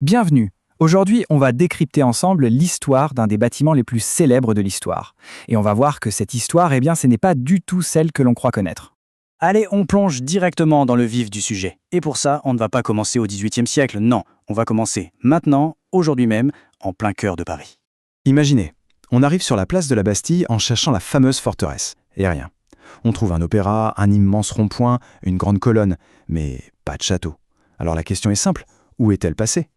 Bienvenue. Aujourd'hui, on va décrypter ensemble l'histoire d'un des bâtiments les plus célèbres de l'histoire. Et on va voir que cette histoire, ce n'est pas du tout celle que l'on croit connaître. Allez, on plonge directement dans le vif du sujet. Et pour ça, on ne va pas commencer au XVIIIe siècle, non. On va commencer maintenant, aujourd'hui même, en plein cœur de Paris. Imaginez, on arrive sur la place de la Bastille en cherchant la fameuse forteresse. Et rien. On trouve un opéra, un immense rond-point, une grande colonne, mais pas de château. Alors la question est simple, où est-elle passée ?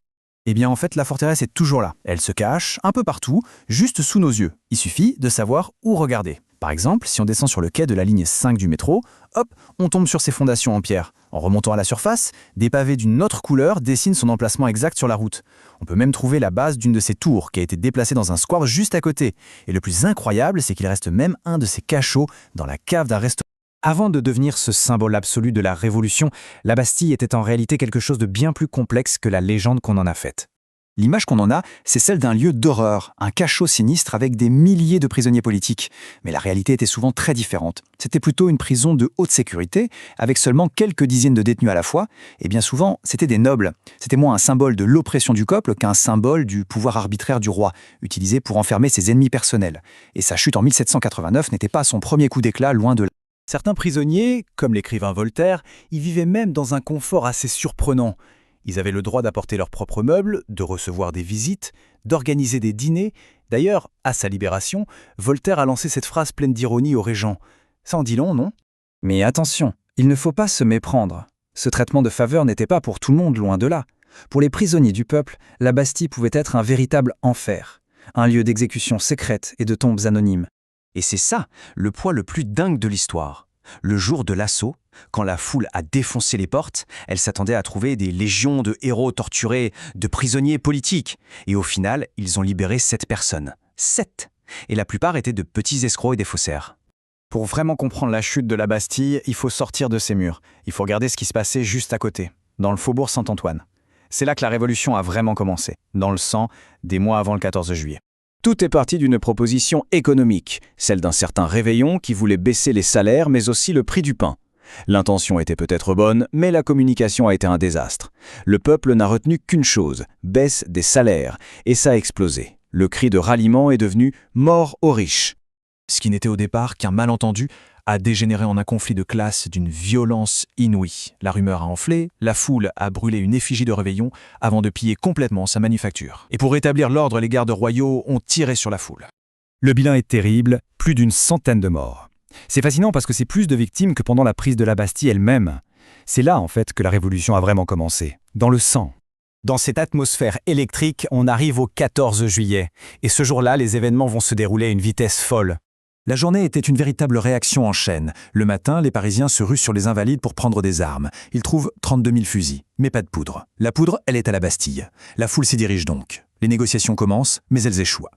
Eh bien, en fait, la forteresse est toujours là. Elle se cache un peu partout, juste sous nos yeux. Il suffit de savoir où regarder. Par exemple, si on descend sur le quai de la ligne 5 du métro, hop, on tombe sur ses fondations en pierre. En remontant à la surface, des pavés d'une autre couleur dessinent son emplacement exact sur la route. On peut même trouver la base d'une de ces tours qui a été déplacée dans un square juste à côté. Et le plus incroyable, c'est qu'il reste même un de ces cachots dans la cave d'un restaurant. Avant de devenir ce symbole absolu de la Révolution, la Bastille était en réalité quelque chose de bien plus complexe que la légende qu'on en a faite. L'image qu'on en a, c'est celle d'un lieu d'horreur, un cachot sinistre avec des milliers de prisonniers politiques. Mais la réalité était souvent très différente. C'était plutôt une prison de haute sécurité, avec seulement quelques dizaines de détenus à la fois, et bien souvent, c'était des nobles. C'était moins un symbole de l'oppression du peuple qu'un symbole du pouvoir arbitraire du roi, utilisé pour enfermer ses ennemis personnels. Et sa chute en 1789 n'était pas son premier coup d'éclat, loin de là. Certains prisonniers, comme l'écrivain Voltaire, y vivaient même dans un confort assez surprenant. Ils avaient le droit d'apporter leurs propres meubles, de recevoir des visites, d'organiser des dîners. D'ailleurs, à sa libération, Voltaire a lancé cette phrase pleine d'ironie au régent. Ça en dit long, non ? Mais attention, il ne faut pas se méprendre. Ce traitement de faveur n'était pas pour tout le monde, loin de là. Pour les prisonniers du peuple, la Bastille pouvait être un véritable enfer, un lieu d'exécution secrète et de tombes anonymes. Et c'est ça, le point le plus dingue de l'histoire. Le jour de l'assaut, quand la foule a défoncé les portes, elle s'attendait à trouver des légions de héros torturés, de prisonniers politiques. Et au final, ils ont libéré 7 personnes. 7 ! Et la plupart étaient de petits escrocs et des faussaires. Pour vraiment comprendre la chute de la Bastille, il faut sortir de ses murs. Il faut regarder ce qui se passait juste à côté, dans le faubourg Saint-Antoine. C'est là que la Révolution a vraiment commencé, dans le sang, des mois avant le 14 juillet. Tout est parti d'une proposition économique, celle d'un certain Réveillon qui voulait baisser les salaires mais aussi le prix du pain. L'intention était peut-être bonne, mais la communication a été un désastre. Le peuple n'a retenu qu'une chose, baisse des salaires, et ça a explosé. Le cri de ralliement est devenu « mort aux riches ». Ce qui n'était au départ qu'un malentendu a dégénéré en un conflit de classe d'une violence inouïe. La rumeur a enflé, la foule a brûlé une effigie de Réveillon avant de piller complètement sa manufacture. Et pour rétablir l'ordre, les gardes royaux ont tiré sur la foule. Le bilan est terrible, plus d'une centaine de morts. C'est fascinant parce que c'est plus de victimes que pendant la prise de la Bastille elle-même. C'est là, en fait, que la Révolution a vraiment commencé, dans le sang. Dans cette atmosphère électrique, on arrive au 14 juillet. Et ce jour-là, les événements vont se dérouler à une vitesse folle. La journée était une véritable réaction en chaîne. Le matin, les Parisiens se ruent sur les Invalides pour prendre des armes. Ils trouvent 32 000 fusils, mais pas de poudre. La poudre, elle est à la Bastille. La foule s'y dirige donc. Les négociations commencent, mais elles échouent.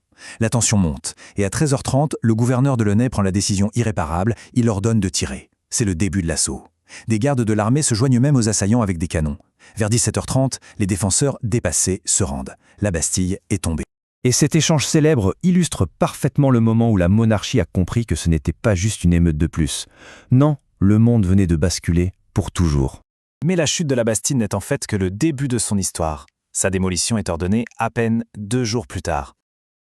La tension monte, et à 13h30, le gouverneur de Launay prend la décision irréparable, il ordonne de tirer. C'est le début de l'assaut. Des gardes de l'armée se joignent même aux assaillants avec des canons. Vers 17h30, les défenseurs, dépassés, se rendent. La Bastille est tombée. Et cet échange célèbre illustre parfaitement le moment où la monarchie a compris que ce n'était pas juste une émeute de plus. Non, le monde venait de basculer pour toujours. Mais la chute de la Bastille n'est en fait que le début de son histoire. Sa démolition est ordonnée à peine 2 jours plus tard.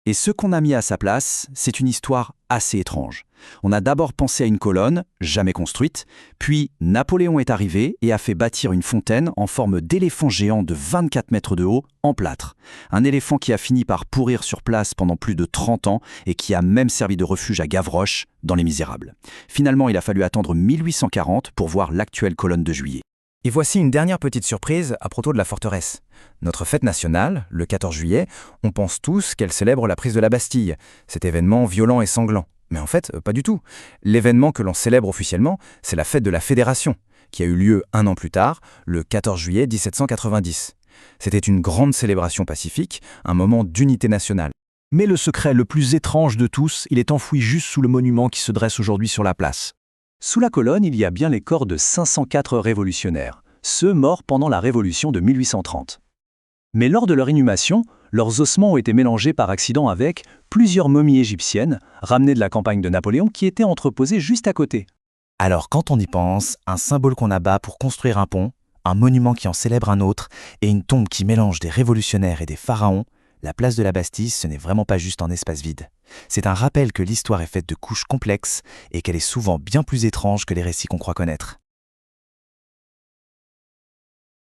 Et ce qu'on a mis à sa place, c'est une histoire assez étrange. On a d'abord pensé à une colonne, jamais construite, puis Napoléon est arrivé et a fait bâtir une fontaine en forme d'éléphant géant de 24 mètres de haut, en plâtre. Un éléphant qui a fini par pourrir sur place pendant plus de 30 ans et qui a même servi de refuge à Gavroche, dans Les Misérables. Finalement, il a fallu attendre 1840 pour voir l'actuelle colonne de Juillet. Et voici une dernière petite surprise à propos de la forteresse. Notre fête nationale, le 14 juillet, on pense tous qu'elle célèbre la prise de la Bastille, cet événement violent et sanglant. Mais en fait, pas du tout. L'événement que l'on célèbre officiellement, c'est la fête de la Fédération, qui a eu lieu 1 an plus tard, le 14 juillet 1790. C'était une grande célébration pacifique, un moment d'unité nationale. Mais le secret le plus étrange de tous, il est enfoui juste sous le monument qui se dresse aujourd'hui sur la place. Sous la colonne, il y a bien les corps de 504 révolutionnaires, ceux morts pendant la Révolution de 1830. Mais lors de leur inhumation, leurs ossements ont été mélangés par accident avec plusieurs momies égyptiennes, ramenées de la campagne de Napoléon, qui étaient entreposées juste à côté. Alors quand on y pense, un symbole qu'on abat pour construire un pont, un monument qui en célèbre un autre et une tombe qui mélange des révolutionnaires et des pharaons, la place de la Bastille, ce n'est vraiment pas juste un espace vide. C'est un rappel que l'histoire est faite de couches complexes et qu'elle est souvent bien plus étrange que les récits qu'on croit connaître.